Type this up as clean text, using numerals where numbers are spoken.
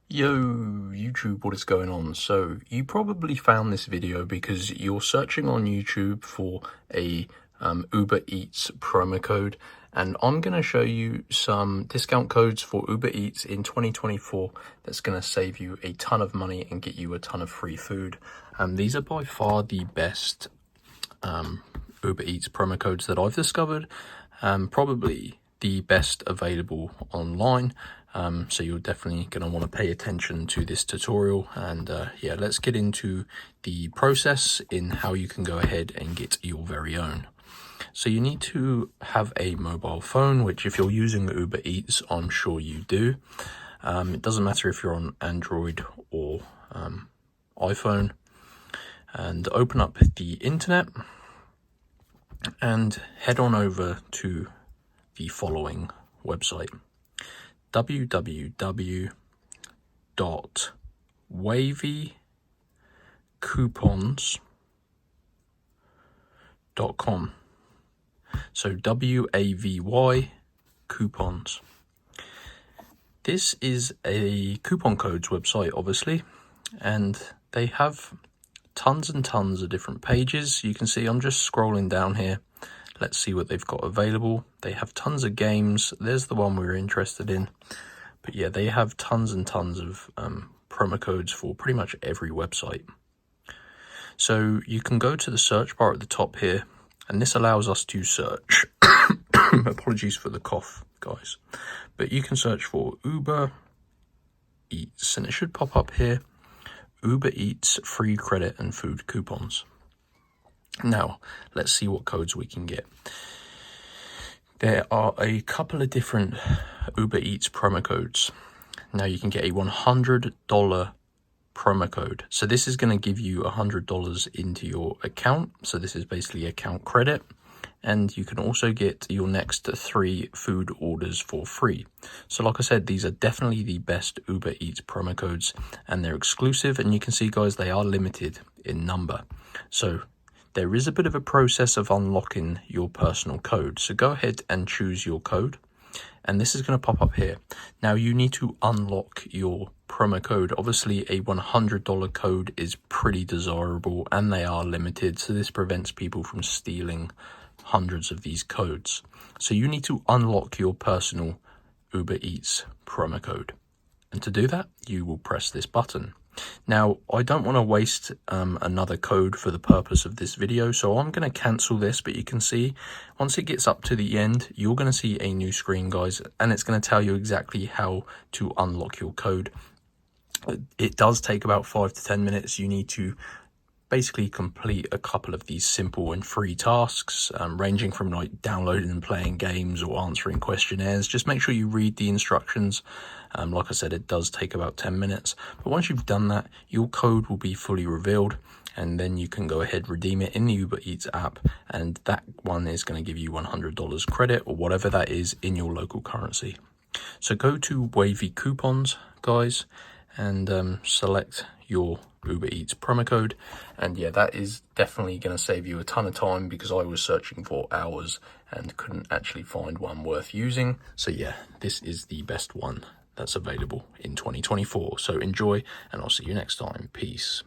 Yo, YouTube, what is going on? So you probably found this video because you're searching on YouTube for a Uber Eats promo code, and I'm going to show you some discount codes for Uber Eats in 2024 that's going to save you a ton of money and get you a ton of free food. These are by far the best Uber Eats promo codes that I've discovered, probably the best available online. So you're definitely going to want to pay attention to this tutorial, and yeah, let's get into the process in how you can go ahead and get your very own. So you need to have a mobile phone, which if you're using Uber Eats, I'm sure you do. It doesn't matter if you're on Android or iPhone. And open up the internet and head on over to the following website: www.wavycoupons.com. So WAVY coupons. This is a coupon codes website, obviously, and they have tons and tons of different pages. You can see I'm just scrolling down here. Let's see what they've got available. They have tons of games. There's the one we were interested in. But yeah, they have tons and tons of promo codes for pretty much every website. So you can go to the search bar at the top here, and this allows us to search. Apologies for the cough, guys. But you can search for Uber Eats, and it should pop up here. Uber Eats free credit and food coupons. Now, let's see what codes we can get. There are a couple of different Uber Eats promo codes. Now, you can get a $100 promo code. So this is going to give you $100 into your account. So this is basically account credit. And you can also get your next 3 food orders for free. So like I said, these are definitely the best Uber Eats promo codes, and they're exclusive. And you can see, guys, they are limited in number. So there is a bit of a process of unlocking your personal code. So go ahead and choose your code, and this is going to pop up here. Now you need to unlock your promo code. Obviously a $100 code is pretty desirable, and they are limited. So this prevents people from stealing hundreds of these codes. So you need to unlock your personal Uber Eats promo code. And to do that, you will press this button. Now, I don't want to waste another code for the purpose of this video, so I'm going to cancel this. But you can see, once it gets up to the end, you're going to see a new screen, guys, and it's going to tell you exactly how to unlock your code. It does take about 5 to 10 minutes. You need to basically complete a couple of these simple and free tasks, ranging from like downloading and playing games or answering questionnaires. Just make sure you read the instructions. Like I said, it does take about 10 minutes. But once you've done that, your code will be fully revealed, and then you can go ahead, redeem it in the Uber Eats app, and that one is going to give you $100 credit or whatever that is in your local currency. So go to Wavy Coupons, guys, and select your Uber Eats promo code. And yeah, that is definitely going to save you a ton of time, because I was searching for hours and couldn't actually find one worth using. So yeah, this is the best one that's available in 2024. So enjoy, and I'll see you next time. Peace.